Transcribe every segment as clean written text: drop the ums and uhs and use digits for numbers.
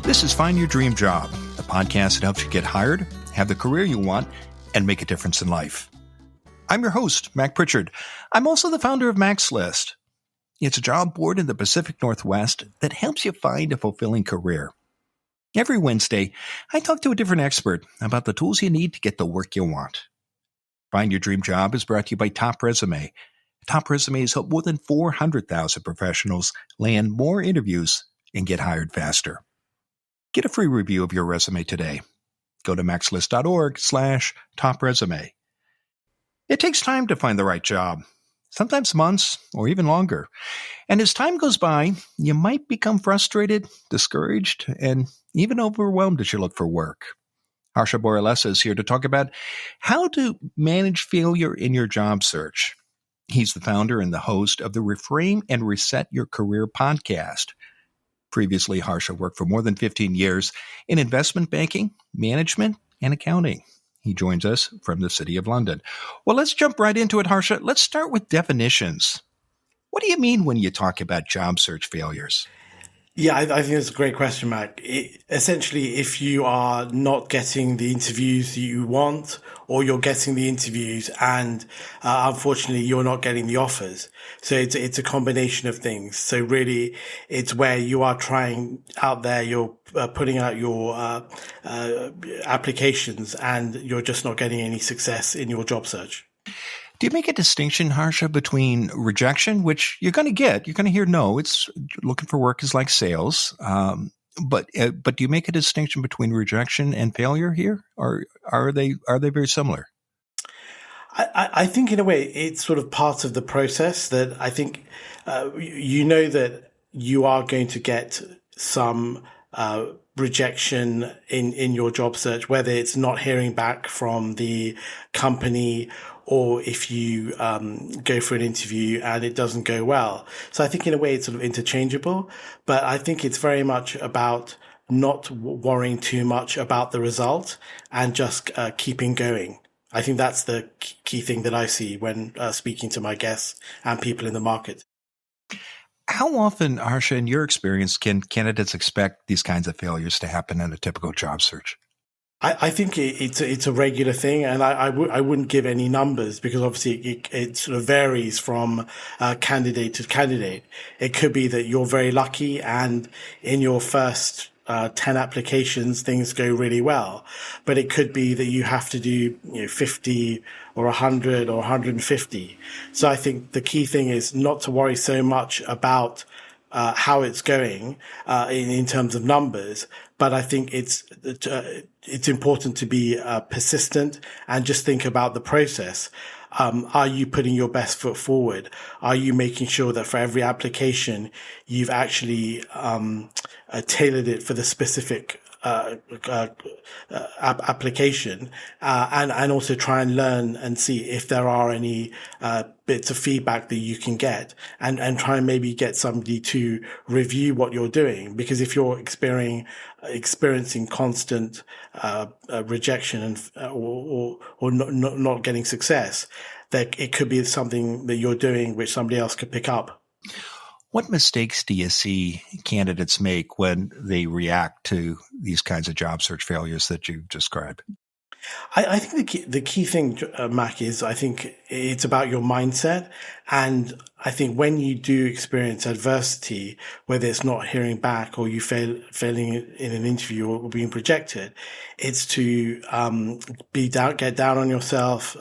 This is Find Your Dream Job, the podcast that helps you get hired, have the career you want, and make a difference in life. I'm your host, Mac Pritchard. I'm also the founder of Mac's List. It's a job board in the Pacific Northwest that helps you find a fulfilling career. Every Wednesday, I talk to a different expert about the tools you need to get the work you want. Find Your Dream Job is brought to you by Top Resume. Top Resume has helped more than 400,000 professionals land more interviews and get hired faster. Get a free review of your resume today. Go to maxlist.org/topresume. It takes time to find the right job, sometimes months or even longer. And as time goes by, you might become frustrated, discouraged, and even overwhelmed as you look for work. Harsha Boralessa is here to talk about how to manage failure in your job search. He's the founder and the host of the Reframe and Reset Your Career podcast. Previously, Harsha worked for more than 15 years in investment banking, management, and accounting. He joins us from the City of London. Well, let's jump right into it, Harsha. Let's start with definitions. What do you mean when you talk about job search failures? Yeah, I think that's a great question, Mac. Essentially, if you are not getting the interviews that you want, or you're getting the interviews and unfortunately you're not getting the offers. So it's a combination of things. So really, it's where you are trying out there, you're putting out your applications and you're just not getting any success in your job search. Do you make a distinction, Harsha, between rejection, which you're going to get? You're going to hear no. It's looking for work is like sales. But do you make a distinction between rejection and failure here, or are they very similar? I think in a way it's sort of part of the process that I think you know that you are going to get some rejection in your job search, whether it's not hearing back from the company or if you go for an interview and it doesn't go well. So I think in a way it's sort of interchangeable, but I think it's very much about not worrying too much about the result and just keeping going. I think that's the key thing that I see when speaking to my guests and people in the market. How often, Harsha, in your experience, can candidates expect these kinds of failures to happen in a typical job search? I think it's a regular thing, and I wouldn't give any numbers because obviously it sort of varies from candidate to candidate. It could be that you're very lucky and in your first 10 applications, things go really well. But it could be that you have to do 50 or 100 or 150. So I think the key thing is not to worry so much about how it's going in terms of numbers, but I think it's important to be persistent and just think about the process. Are you putting your best foot forward? Are you making sure that for every application you've actually tailored it for the specific application, and also try and learn and see if there are any bits of feedback that you can get, and try and maybe get somebody to review what you're doing. Because if you're experiencing constant rejection and or not getting success, that it could be something that you're doing which somebody else could pick up. What mistakes do you see candidates make when they react to these kinds of job search failures that you've described? I think the key thing, Mac, is I think it's about your mindset. And I think when you do experience adversity, whether it's not hearing back or you failing in an interview or being rejected, it's to get down on yourself,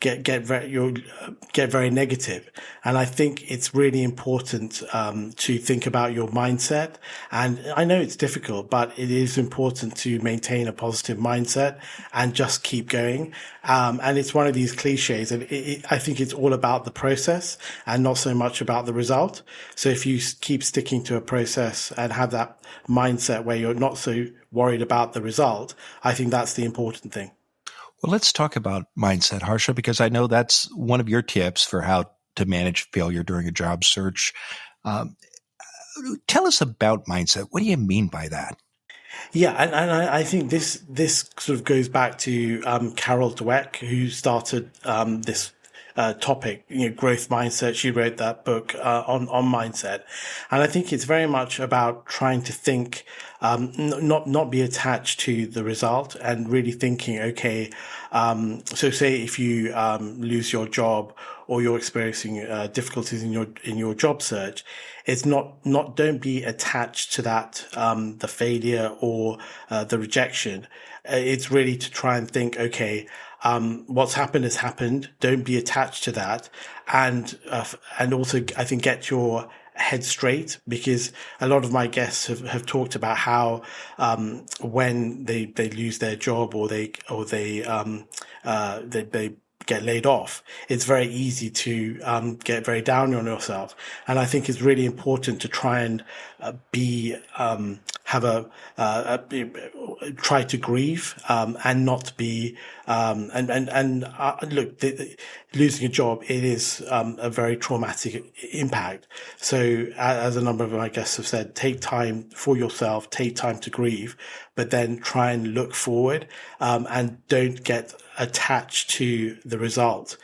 get very negative. And I think it's really important to think about your mindset. And I know it's difficult, but it is important to maintain a positive mindset and just keep going. And it's one of these cliches, and I think it's all about the process and not so much about the result. So if you keep sticking to a process and have that mindset where you're not so worried about the result, I think that's the important thing. Well, let's talk about mindset, Harsha, because I know that's one of your tips for how to manage failure during a job search. Tell us about mindset. What do you mean by that? Yeah, and I think this sort of goes back to Carol Dweck, who started this topic, growth mindset. She wrote that book on mindset, and I think it's very much about trying to think, not be attached to the result, and really thinking, okay, so say if you lose your job or you're experiencing difficulties in your job search, it's not don't be attached to that the failure or the rejection. It's really to try and think, okay, what's happened has happened. Don't be attached to that, and also I think get your head straight, because a lot of my guests have talked about how when they lose their job or they get laid off, it's very easy to get very down on yourself. And I think it's really important to try and be have try to grieve and not be look, losing a job, it is a very traumatic impact. So as a number of my guests have said, take time for yourself, take time to grieve, but then try and look forward and don't get attached to the result.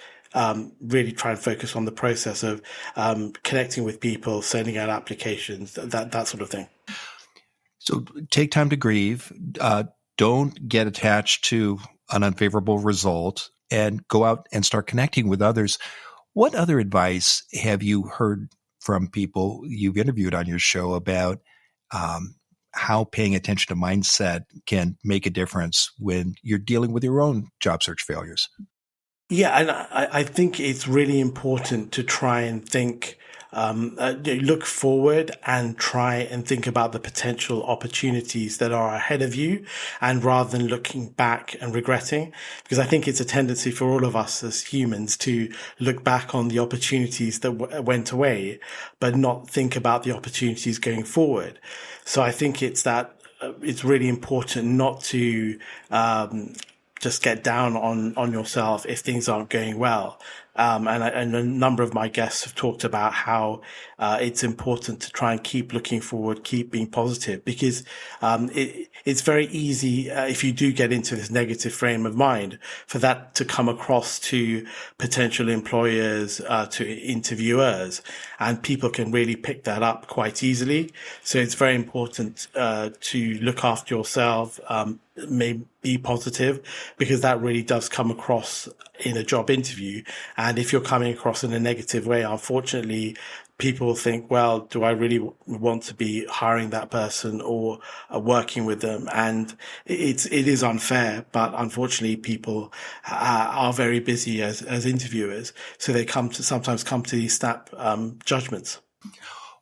Really try and focus on the process of connecting with people, sending out applications, that sort of thing. So take time to grieve. Don't get attached to an unfavorable result, and go out and start connecting with others. What other advice have you heard from people you've interviewed on your show about how paying attention to mindset can make a difference when you're dealing with your own job search failures? Yeah, and I think it's really important to try and think, look forward and try and think about the potential opportunities that are ahead of you, and rather than looking back and regretting, because I think it's a tendency for all of us as humans to look back on the opportunities that went away, but not think about the opportunities going forward. So I think it's really important not to, just get down on yourself if things aren't going well. And a number of my guests have talked about how it's important to try and keep looking forward, keep being positive, because it's very easy if you do get into this negative frame of mind for that to come across to potential employers, to interviewers, and people can really pick that up quite easily. So it's very important to look after yourself, may be positive, because that really does come across in a job interview. And if you're coming across in a negative way, unfortunately, people think, well, do I really want to be hiring that person or working with them? And it is unfair, but unfortunately people are very busy as interviewers. So they sometimes come to these snap judgments.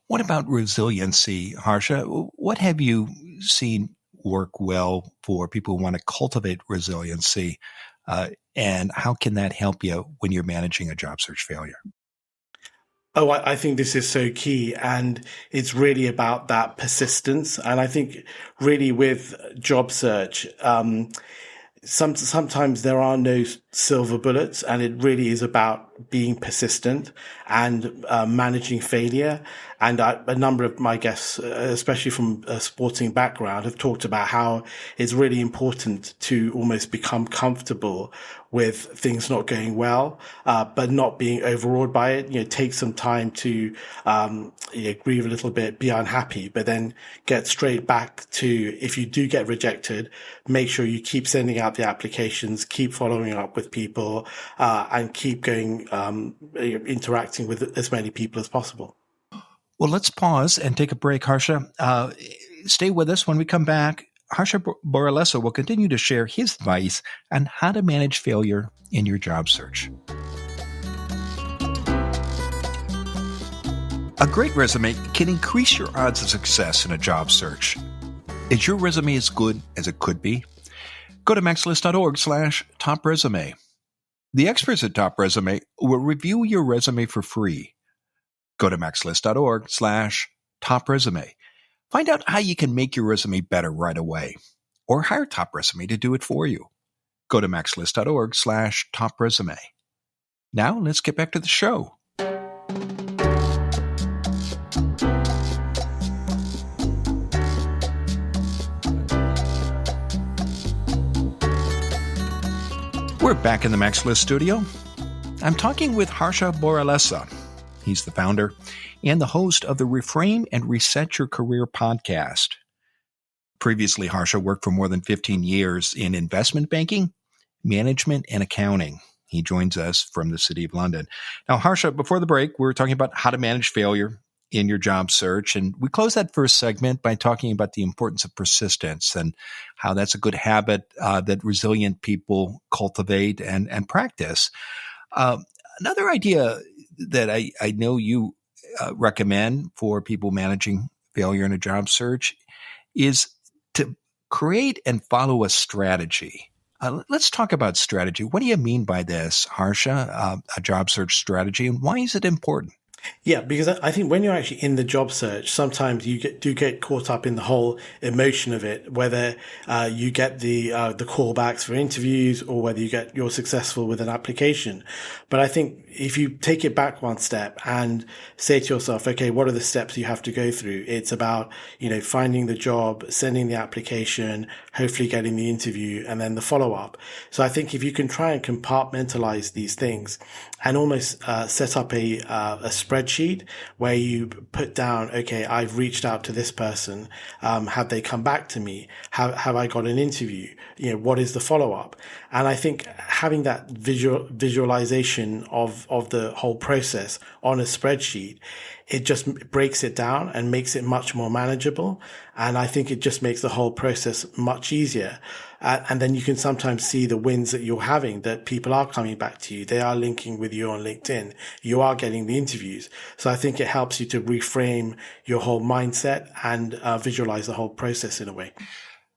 What about resiliency, Harsha? What have you seen work well for people who want to cultivate resiliency? And how can that help you when you're managing a job search failure? Oh, I think this is so key, and it's really about that persistence. And I think really with job search, sometimes there are no silver bullets, and it really is about being persistent and managing failure. And a number of my guests, especially from a sporting background, have talked about how it's really important to almost become comfortable with things not going well, but not being overawed by it. Take some time to grieve a little bit, be unhappy, but then get straight back to, if you do get rejected, make sure you keep sending out the applications, keep following up with people, and keep going, interacting with as many people as possible. Well, let's pause and take a break, Harsha. Stay with us. When we come back, Harsha Boralessa will continue to share his advice on how to manage failure in your job search. A great resume can increase your odds of success in a job search. Is your resume as good as it could be? Go to maxlist.org/top resume. The experts at Top Resume will review your resume for free. Go to maxlist.org/top resume. Find out how you can make your resume better right away, or hire Top Resume to do it for you. Go to maxlist.org/top resume. Now let's get back to the show. We're back in the Max List studio. I'm talking with Harsha Boralessa. He's the founder and the host of the Reframe and Reset Your Career podcast. Previously, Harsha worked for more than 15 years in investment banking, management, and accounting. He joins us from the City of London. Now, Harsha, before the break, we were talking about how to manage failure in your job search. And we closed that first segment by talking about the importance of persistence and how that's a good habit that resilient people cultivate and practice. Another idea that I know you recommend for people managing failure in a job search is to create and follow a strategy. Let's talk about strategy. What do you mean by this, Harsha, a job search strategy, and why is it important? Yeah, because I think when you're actually in the job search, sometimes you do get caught up in the whole emotion of it, whether you get the callbacks for interviews or whether you're successful with an application. But I think if you take it back one step and say to yourself, okay, what are the steps you have to go through? It's about, finding the job, sending the application, hopefully getting the interview, and then the follow up. So I think if you can try and compartmentalize these things and almost set up a spreadsheet where you put down, okay, I've reached out to this person. Have they come back to me? Have I got an interview? What is the follow up? And I think having that visualization of the whole process on a spreadsheet, it just breaks it down and makes it much more manageable. And I think it just makes the whole process much easier. And then you can sometimes see the wins that you're having, that people are coming back to you. They are linking with you on LinkedIn. You are getting the interviews. So I think it helps you to reframe your whole mindset and visualize the whole process in a way.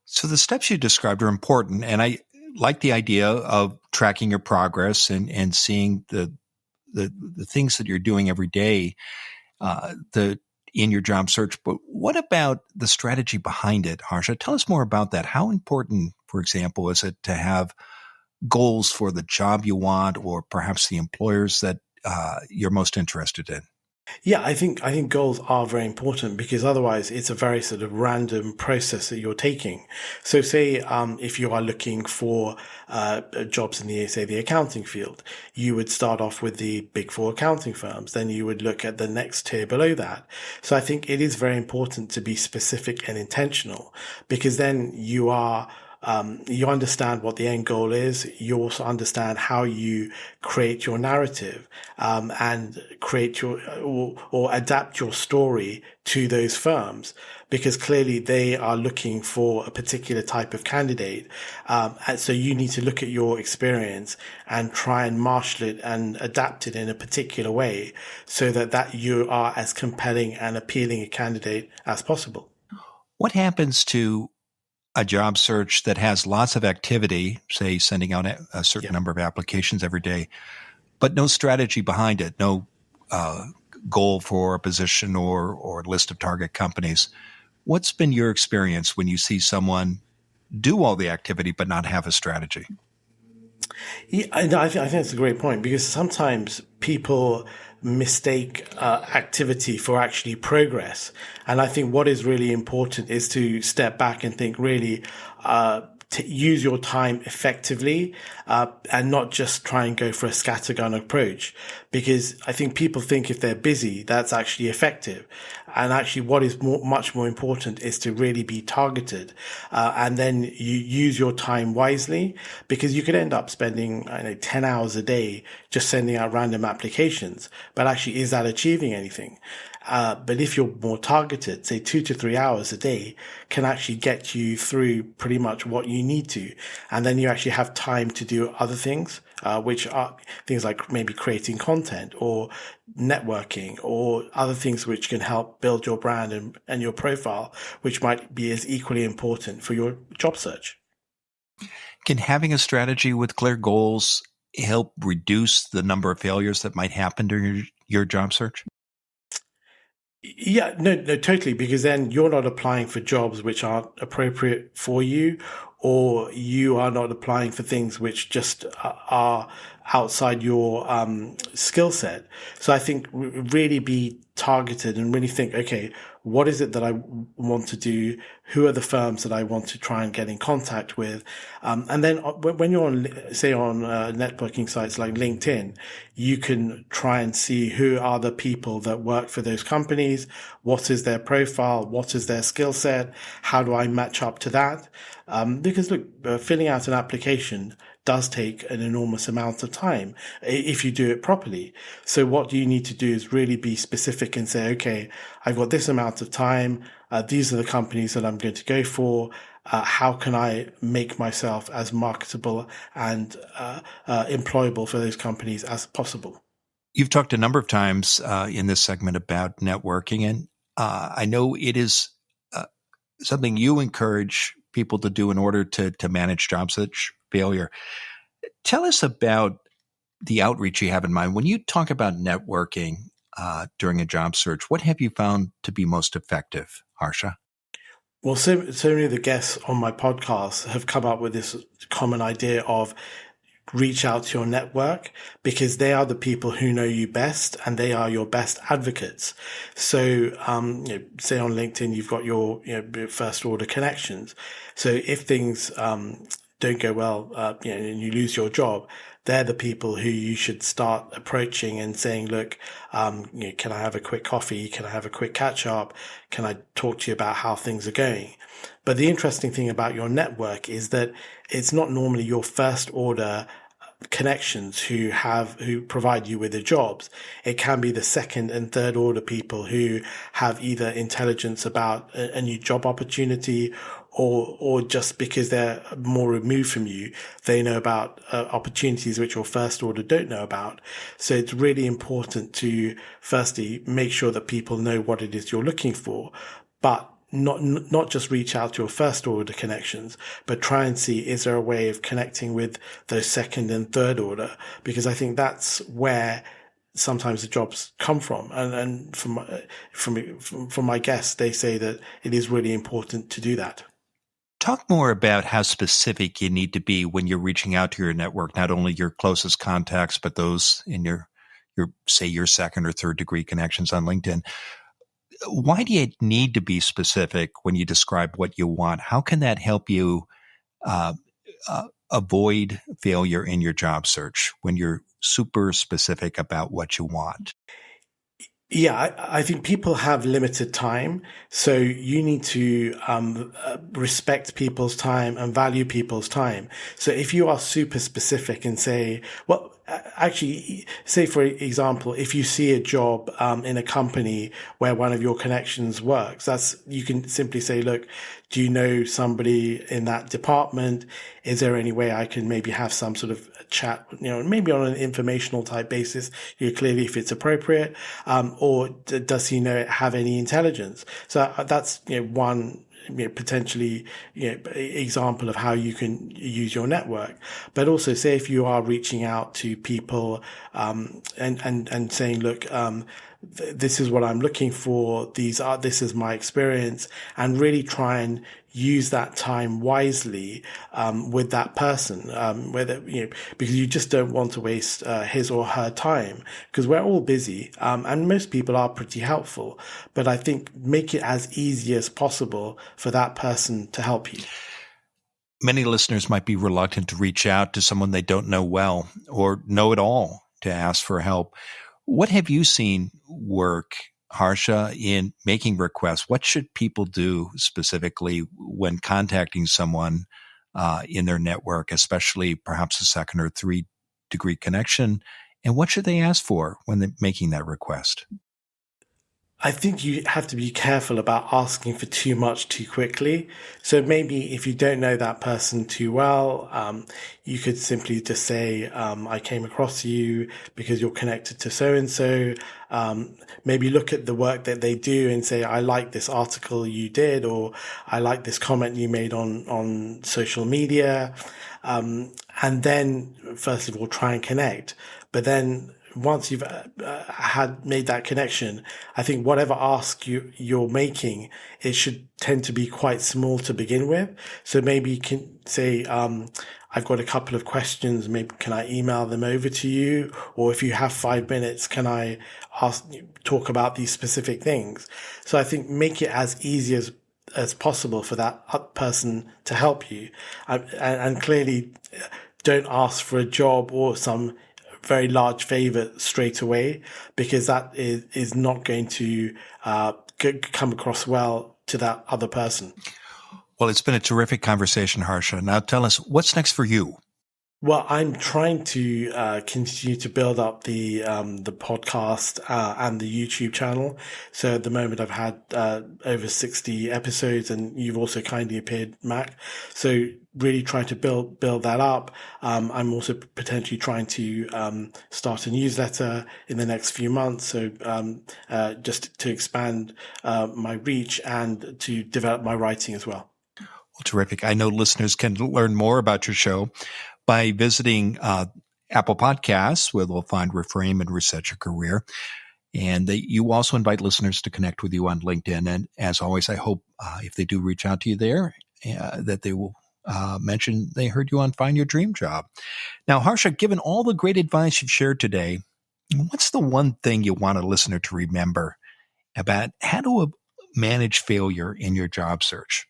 So the steps you described are important. And I like the idea of tracking your progress and seeing the things that you're doing every day in your job search. But what about the strategy behind it, Harsha? Tell us more about that. How important, for example, is it to have goals for the job you want, or perhaps the employers that you're most interested in? Yeah, I think goals are very important because otherwise it's a very sort of random process that you're taking. So say if you are looking for jobs in the accounting field, you would start off with the big four accounting firms, then you would look at the next tier below that. So I think it is very important to be specific and intentional, because then you understand what the end goal is. You also understand how you create your narrative, and create or adapt your story to those firms, because clearly they are looking for a particular type of candidate. And so you need to look at your experience and try and marshal it and adapt it in a particular way so that you are as compelling and appealing a candidate as possible. What happens to a job search that has lots of activity, say sending out a certain number of applications every day, but no strategy behind it, no goal for a position or list of target companies? What's been your experience when you see someone do all the activity but not have a strategy? Yeah, I think that's a great point, because sometimes people mistake activity for actually progress. And I think what is really important is to step back and think really, to use your time effectively, and not just try and go for a scattergun approach, because I think people think if they're busy, that's actually effective. And actually what is much more important is to really be targeted, and then you use your time wisely, because you could end up spending 10 hours a day just sending out random applications. But actually, is that achieving anything? But if you're more targeted, say 2 to 3 hours a day can actually get you through pretty much what you need to. And then you actually have time to do other things, which are things like maybe creating content or networking or other things which can help build your brand and your profile, which might be as equally important for your job search. Can having a strategy with clear goals help reduce the number of failures that might happen during your job search? Yeah, no, totally. Because then you're not applying for jobs which aren't appropriate for you, or you are not applying for things which just are outside your skill set. So I think really be targeted and really think, okay, what is it that I want to do? who are the firms that I want to try and get in contact with. And then when you're on, say, on networking sites like LinkedIn, you can try and see who are the people that work for those companies, what is their profile, what is their skill set, how do I match up to that? Because look, filling out an application does take an enormous amount of time if you do it properly. So what you need to do is really be specific and say, okay, I've got this amount of time. These are the companies that I'm going to go for. How can I make myself as marketable and employable for those companies as possible? You've talked a number of times in this segment about networking, and I know it is something you encourage people to do in order to manage job search failure. Tell us about the outreach you have in mind. When you talk about networking during a job search, what have you found to be most effective, Harsha? Well, so many of the guests on my podcast have come up with this common idea of reach out to your network because they are the people who know you best and they are your best advocates. So, say on LinkedIn, you've got your, first order connections. So if things, don't go well, and you lose your job, they're the people who you should start approaching and saying, look, can I have a quick coffee? Can I have a quick catch up? Can I talk to you about how things are going? But the interesting thing about your network is that it's not normally your first order connections who provide you with the jobs. It can be the second and third order people who have either intelligence about a new job opportunity or just because they're more removed from you, they know about opportunities which your first order don't know about. So it's really important to firstly make sure that people know what it is you're looking for, but not just reach out to your first order connections, but try and see, is there a way of connecting with those second and third order? Because I think that's where sometimes the jobs come from. And from my guests, they say that it is really important to do that. Talk more about how specific you need to be when you're reaching out to your network, not only your closest contacts, but those in your second or third degree connections on LinkedIn. Why do you need to be specific when you describe what you want? How can that help you uh, avoid failure in your job search when you're super specific about what you want? Yeah, I think people have limited time, so you need to respect people's time and value people's time. So if you are super specific and say, well, actually, say for example, if you see a job in a company where one of your connections works, you can simply say, look, do you know somebody in that department? Is there any way I can maybe have some sort of chat, maybe on an informational type basis, clearly if it's appropriate, or does he have any intelligence? So that's, one, potentially, example of how you can use your network. But also say if you are reaching out to people, and saying, look, this is what I'm looking for. This is my experience, and really try and use that time wisely, with that person, because you just don't want to waste, his or her time, because we're all busy, and most people are pretty helpful, but I think make it as easy as possible for that person to help you. Many listeners might be reluctant to reach out to someone they don't know well or know at all to ask for help. What have you seen work, Harsha, in making requests? What should people do specifically when contacting someone in their network, especially perhaps a second or third degree connection? And what should they ask for when they're making that request? I think you have to be careful about asking for too much too quickly. So maybe if you don't know that person too well, you could simply just say, I came across you because you're connected to so and so. Maybe look at the work that they do and say, I like this article you did, or I like this comment you made on social media. And then first of all, try and connect. But then once you've had made that connection, I think whatever ask you're making, it should tend to be quite small to begin with. So maybe you can say, I've got a couple of questions. Maybe can I email them over to you? Or if you have 5 minutes, can I talk about these specific things? So I think make it as easy as possible for that person to help you. And clearly don't ask for a job or some very large favor straight away, because that is not going to come across well to that other person. Well, it's been a terrific conversation, Harsha. Now tell us, what's next for you? Well, I'm trying to continue to build up the podcast and the YouTube channel. So at the moment, I've had over 60 episodes, and you've also kindly appeared, Mac. So really trying to build that up. I'm also potentially trying to start a newsletter in the next few months. So just to expand my reach and to develop my writing as well. Well, terrific. I know listeners can learn more about your show by visiting Apple Podcasts, where they'll find Reframe and Reset Your Career. And you also invite listeners to connect with you on LinkedIn. And as always, I hope if they do reach out to you there, that they will mention they heard you on Find Your Dream Job. Now, Harsha, given all the great advice you've shared today, what's the one thing you want a listener to remember about how to manage failure in your job search?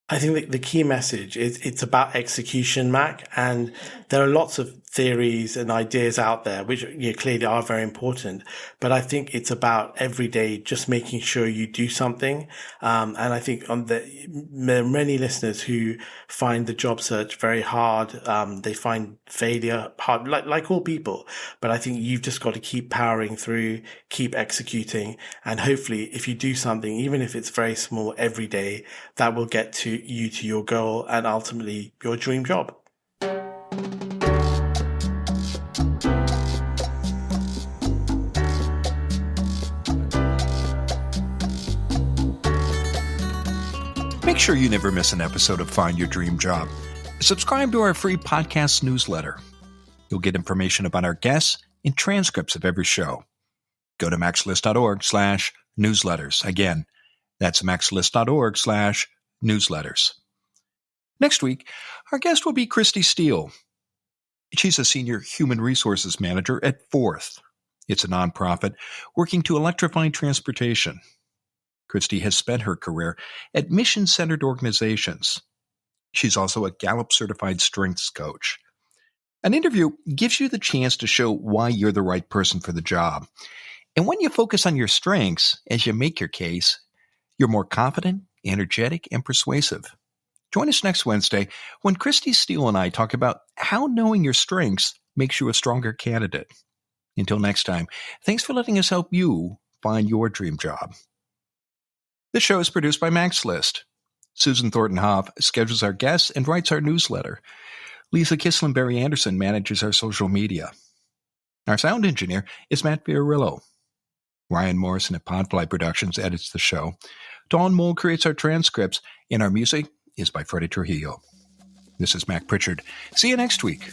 I think that the key message is it's about execution, Mac, and there are lots of theories and ideas out there, which clearly are very important. But I think it's about every day just making sure you do something. And I think there are many listeners who find the job search very hard. They find failure hard, like all people. But I think you've just got to keep powering through, keep executing. And hopefully if you do something, even if it's very small every day, that will get you to your goal and ultimately your dream job. Make sure you never miss an episode of Find Your Dream Job. Subscribe to our free podcast newsletter. You'll get information about our guests and transcripts of every show. Go to maxlist.org/newsletters. Again, that's maxlist.org/newsletters. Next week, our guest will be Christy Steele. She's a senior human resources manager at Forth. It's a nonprofit working to electrify transportation. Christy has spent her career at mission-centered organizations. She's also a Gallup-certified strengths coach. An interview gives you the chance to show why you're the right person for the job. And when you focus on your strengths as you make your case, you're more confident, energetic, and persuasive. Join us next Wednesday when Christy Steele and I talk about how knowing your strengths makes you a stronger candidate. Until next time, thanks for letting us help you find your dream job. This show is produced by Max List. Susan Thornton-Hoff schedules our guests and writes our newsletter. Lisa Kislen-Berry-Anderson manages our social media. Our sound engineer is Matt Fiorillo. Ryan Morrison at Podfly Productions edits the show. Dawn Mole creates our transcripts, and our music is by Freddie Trujillo. This is Mac Pritchard. See you next week.